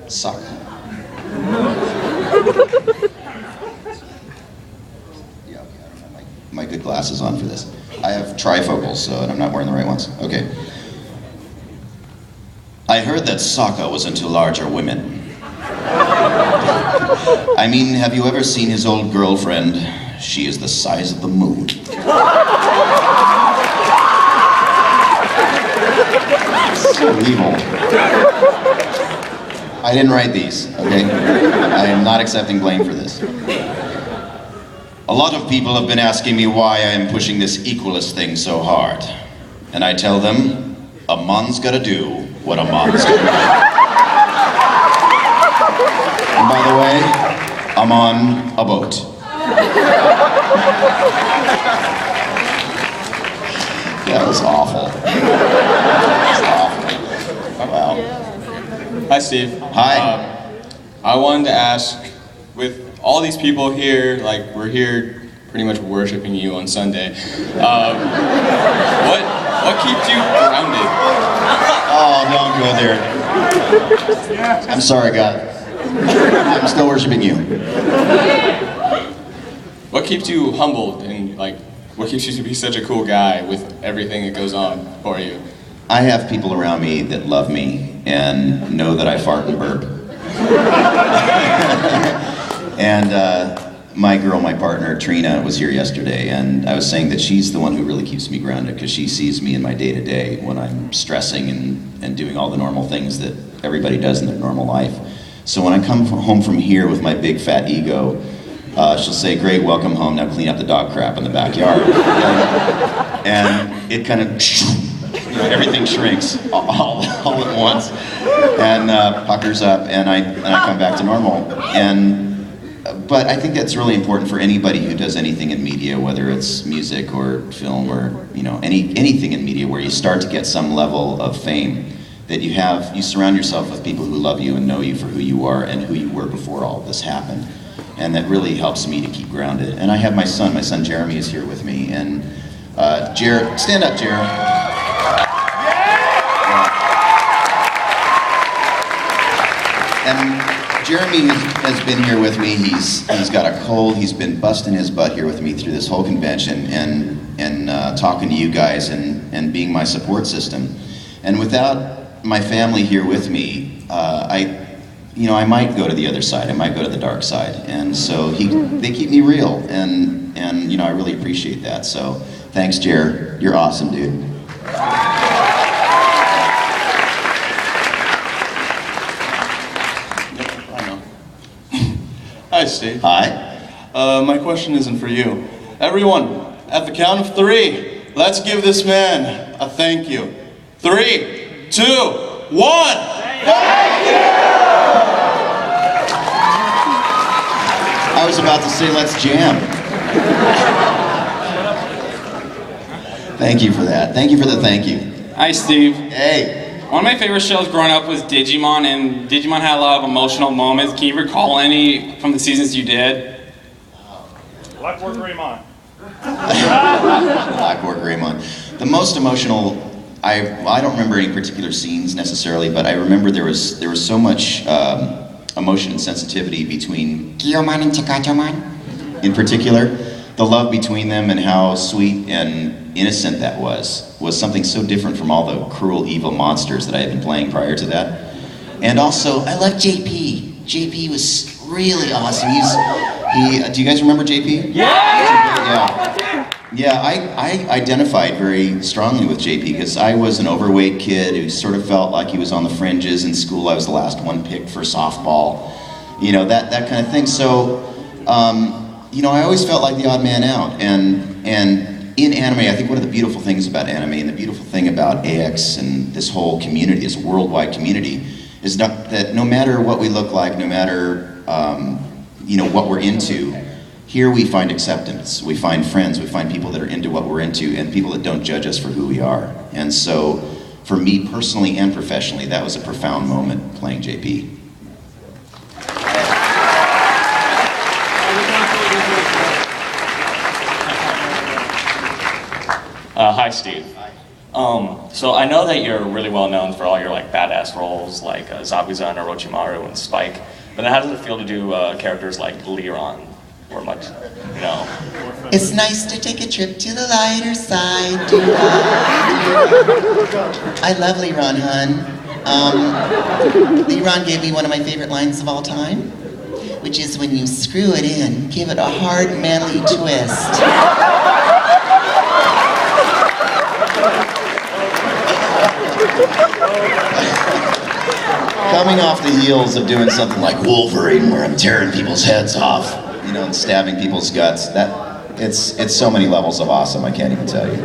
Suck. Yeah, okay, I don't have my good glasses on for this. I have trifocals, so and I'm not wearing the right ones. Okay. I heard that Sokka was into larger women. I mean, have you ever seen his old girlfriend? She is the size of the moon. So evil. I didn't write these, okay? I am not accepting blame for this. A lot of people have been asking me why I am pushing this equalist thing so hard. And I tell them, a man's gotta do what a man's gotta do. And by the way, I'm on a boat. That was awful. That was awful. Wow. Hi, Steve. Hi. I wanted to ask, with all these people here, like we're here pretty much worshiping you on Sunday, what keeps you grounded? Oh, don't go there. I'm sorry, God. I'm still worshiping you. What keeps you humbled and what keeps you to be such a cool guy with everything that goes on for you? I have people around me that love me and know that I fart and burp. And my partner, Trina, was here yesterday, and I was saying that she's the one who really keeps me grounded because she sees me in my day-to-day when I'm stressing and doing all the normal things that everybody does in their normal life. So when I come home from here with my big fat ego, she'll say, "Great, welcome home, now clean up the dog crap in the backyard." And it kind of, everything shrinks all at once and puckers up, and I come back to normal. But I think that's really important for anybody who does anything in media, whether it's music or film or anything in media where you start to get some level of fame, that you surround yourself with people who love you and know you for who you are and who you were before all of this happened. And that really helps me to keep grounded. And I have my son Jeremy is here with me, and Jared, stand up, Jared. And Jeremy has been here with me. He's got a cold. He's been busting his butt here with me through this whole convention and talking to you guys and being my support system. And without my family here with me, I might go to the other side. I might go to the dark side. And so they keep me real, and I really appreciate that. So thanks, Jer. You're awesome, dude. Hi, Steve. Hi. My question isn't for you. Everyone, at the count of 3, let's give this man a thank you. 3, 2, 1. Thank you! I was about to say, let's jam. Thank you for that. Thank you for the thank you. Hi, Steve. Hey. One of my favorite shows growing up was Digimon, and Digimon had a lot of emotional moments. Can you recall any from the seasons you did? Blackboard Greymon. Blackboard Greymon. The most emotional, I don't remember any particular scenes necessarily, but I remember there was so much emotion and sensitivity between Kiyomon and Chikachomon in particular. The love between them and how sweet and innocent that was something so different from all the cruel, evil monsters that I had been playing prior to that. And also, I love JP. JP was really awesome. Do you guys remember JP? Yeah! Yeah, I identified very strongly with JP because I was an overweight kid who sort of felt like he was on the fringes in school. I was the last one picked for softball, that kind of thing. So, I always felt like the odd man out. And in anime, I think one of the beautiful things about anime and the beautiful thing about AX and this whole community, this worldwide community, is that no matter what we look like, no matter what we're into, here we find acceptance, we find friends, we find people that are into what we're into, and people that don't judge us for who we are. And so, for me personally and professionally, that was a profound moment playing JP. Hi, Steve. So I know that you're really well known for all your like badass roles like Zabuza and Orochimaru and Spike, but then how does it feel to do characters like Leon or much, you know? It's nice to take a trip to the lighter side. I love Leron, hun. Leron gave me one of my favorite lines of all time, which is when you screw it in, give it a hard, manly twist. Coming off the heels of doing something like Wolverine, where I'm tearing people's heads off, you know, and stabbing people's guts, it's so many levels of awesome, I can't even tell you.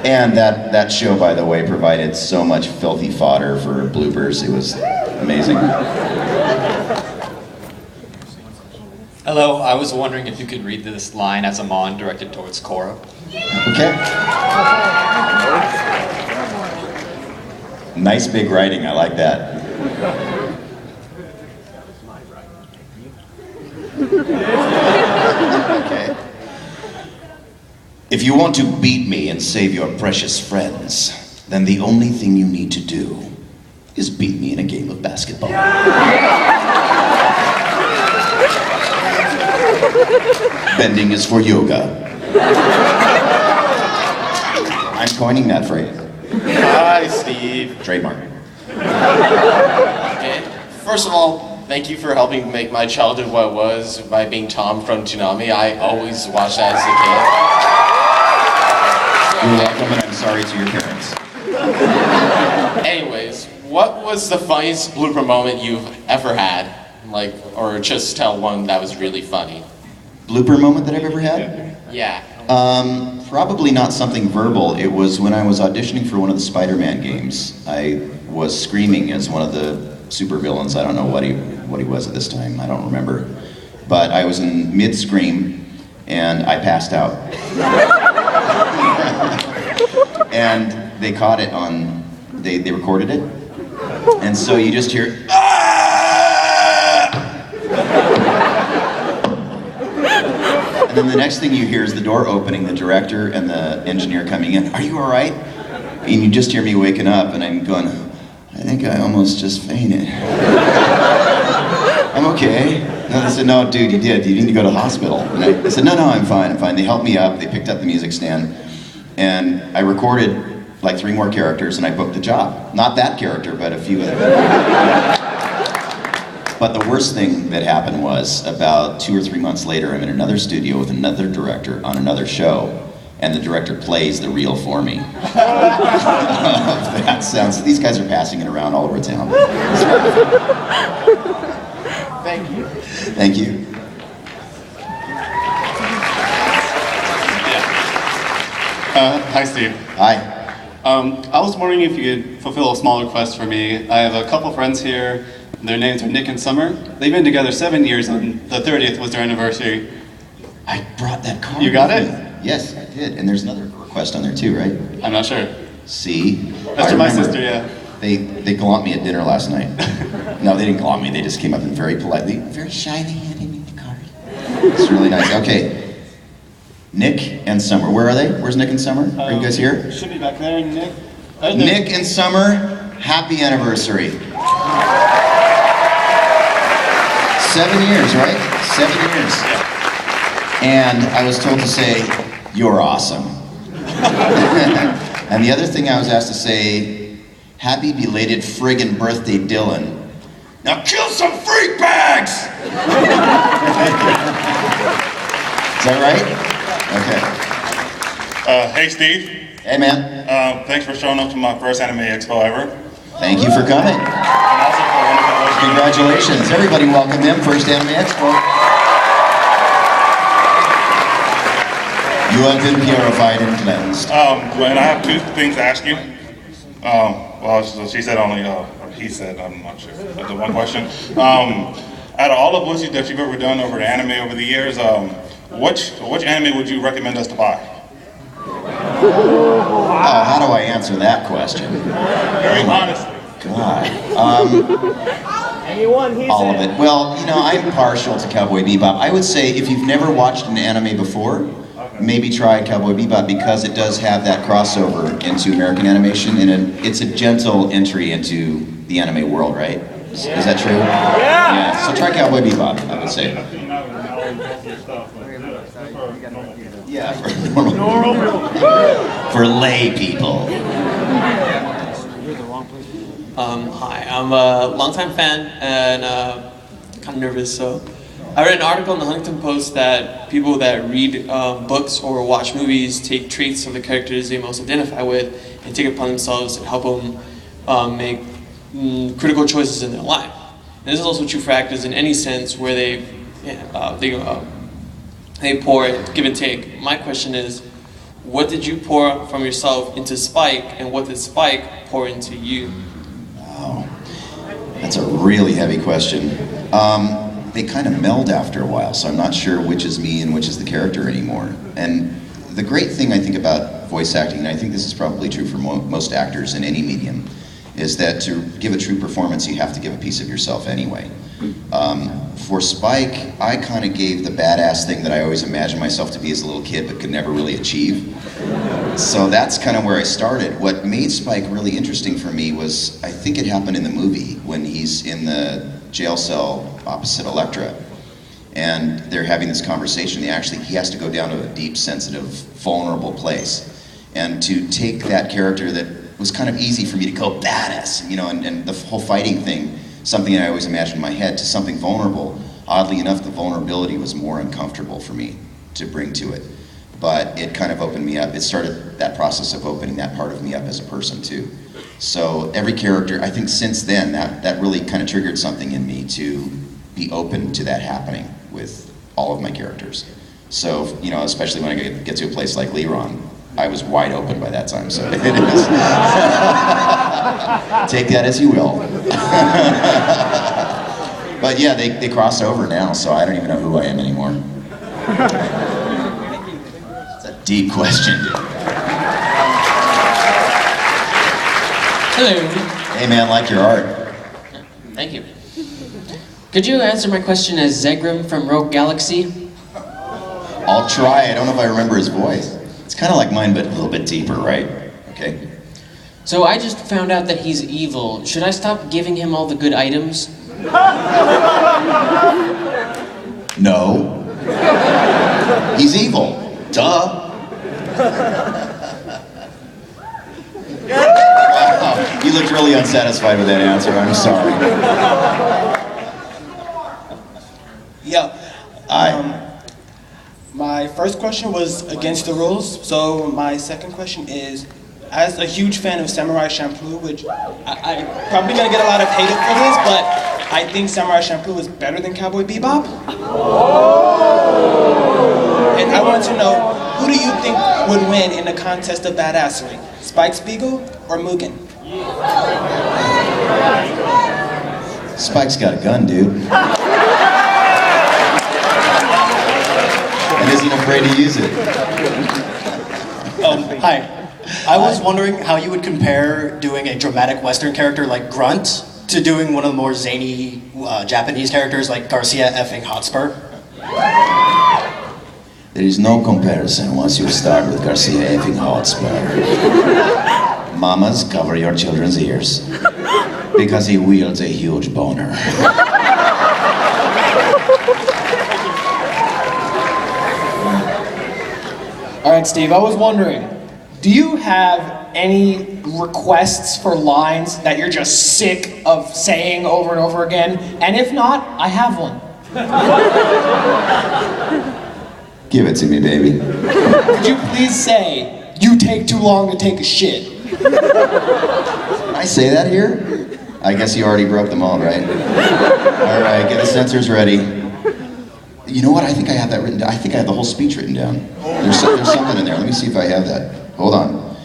And that show, by the way, provided so much filthy fodder for bloopers. It was amazing. Hello, I was wondering if you could read this line as a mon directed towards Korra. Okay. Nice big writing, I like that. Okay. If you want to beat me and save your precious friends, then the only thing you need to do is beat me in a game of basketball. Bending is for yoga. I'm coining that phrase. Hi, Steve. Trademark. Okay. First of all, thank you for helping make my childhood what it was by being Tom from Toonami. I always watched that as a kid. You're welcome, and I'm sorry to your parents. Anyways, what was the funniest blooper moment you've ever had? Like, or just tell one that was really funny. Blooper moment that I've ever had? Yeah. Probably not something verbal. It was when I was auditioning for one of the Spider-Man games. I was screaming as one of the supervillains. I don't know what he was at this time. I don't remember. But I was in mid-scream, and I passed out. And they caught it on, they recorded it. And so you just hear, and then the next thing you hear is the door opening, the director and the engineer coming in. Are you all right? And you just hear me waking up, and I'm going, I think I almost just fainted. I'm okay. And they said, no, dude, you did. You need to go to the hospital. And I said, no, I'm fine. They helped me up. They picked up the music stand. And I recorded like 3 more characters, and I booked the job. Not that character, but a few of them. But the worst thing that happened was about 2 or 3 months later, I'm in another studio with another director on another show, and the director plays the reel for me. That sounds, these guys are passing it around all over town. Thank you. Thank you. Hi, Steve. Hi. I was wondering if you could fulfill a small request for me. I have a couple friends here. Their names are Nick and Summer. They've been together 7 years, and the 30th was their anniversary. I brought that card. You got with it? me. Yes, I did. And there's another request on there too, right? I'm not sure. See? That's I to my remember. sister, yeah. They glomped me at dinner last night. No, they didn't glomp me. They just came up and very politely, very shyly handed me the card. It's really nice. Okay. Nick and Summer. Where are they? Where's Nick and Summer? Are you guys here? Should be back there, Nick. Nick and Summer, happy anniversary. 7 years, right? 7 years. And I was told to say, you're awesome. And the other thing I was asked to say, happy belated friggin' birthday, Dylan. Now kill some freak bags! Is that right? Okay. Hey, Steve. Hey, man. Thanks for showing up to my first anime expo ever. Thank you for coming. And also for wonderful hosting. Congratulations. Everybody welcome him. First Anime Expo. You have been purified and cleansed. And I have 2 things to ask you. Well, so she said only, or he said, I'm not sure. But the one question. Out of all the voices that you've ever done over the anime over the years, which anime would you recommend us to buy? Oh, how do I answer that question? Very honestly. God. All of it. Well, you know, I'm partial to Cowboy Bebop. I would say if you've never watched an anime before, maybe try Cowboy Bebop because it does have that crossover into American animation, and it's a gentle entry into the anime world, right? Is that true? Yeah. So try Cowboy Bebop, I would say. Yeah, for lay people. Hi, I'm a longtime fan and kind of nervous. So, I read an article in the Huffington Post that people that read books or watch movies take traits of the characters they most identify with and take it upon themselves and help them make critical choices in their life. And this is also true for actors in any sense where they pour, give and take. My question is, what did you pour from yourself into Spike, and what did Spike pour into you? Wow, that's a really heavy question. They kind of meld after a while, so I'm not sure which is me and which is the character anymore. And the great thing I think about voice acting, and I think this is probably true for most actors in any medium, is that to give a true performance, you have to give a piece of yourself anyway. For Spike, I kind of gave the badass thing that I always imagined myself to be as a little kid but could never really achieve. So that's kind of where I started. What made Spike really interesting for me was, I think it happened in the movie when he's in the jail cell opposite Elektra. And they're having this conversation. He has to go down to a deep, sensitive, vulnerable place. And to take that character that was kind of easy for me to go badass, you know, and the whole fighting thing, something I always imagined in my head, to something vulnerable. Oddly enough, the vulnerability was more uncomfortable for me to bring to it. But it kind of opened me up. It started that process of opening that part of me up as a person too. So every character, I think since then, that really kind of triggered something in me to be open to that happening with all of my characters. So, you know, especially when I get to a place like Leron, I was wide open by that time, so it is. Take that as you will. But yeah, they cross over now, so I don't even know who I am anymore. It's a deep question. Hello. Hey man, like your art. Thank you. Could you answer my question as Zegrim from Rogue Galaxy? I'll try. I don't know if I remember his voice. It's kind of like mine, but a little bit deeper, right? Okay. So I just found out that he's evil. Should I stop giving him all the good items? No. He's evil. Duh. Wow, you looked really unsatisfied with that answer. I'm sorry. Yeah. Hi. My first question was against the rules, so my second question is, as a huge fan of Samurai Champloo, which I'm probably gonna get a lot of hate for this, but I think Samurai Champloo is better than Cowboy Bebop. And I want to know, who do you think would win in the contest of badassery? Spike Spiegel or Mugen? Spike's got a gun, dude. And isn't afraid to use it. Hi. I was wondering how you would compare doing a dramatic Western character like Grunt to doing one of the more zany Japanese characters like Garcia effing Hotspur. There is no comparison once you start with Garcia effing Hotspur. Mamas, cover your children's ears. Because he wields a huge boner. All right, Steve, I was wondering, do you have any requests for lines that you're just sick of saying over and over again? And if not, I have one. Give it to me, baby. Could you please say, "You take too long to take a shit"? Can I say that here? I guess you already broke them all, right? All right, get the censors ready. You know what? I think I have that written down. I think I have the whole speech written down. There's something in there. Let me see if I have that. Hold on.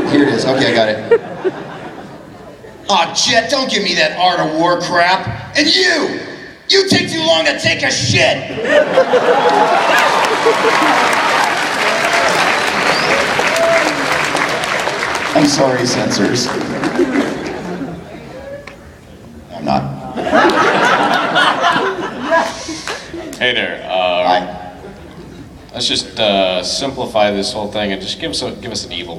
Here it is. Okay, I got it. Aw, Jet, don't give me that Art of War crap. And you take too long to take a shit. I'm sorry, censors. I'm not. Hey there. Hi. Let's just simplify this whole thing and just give us an evil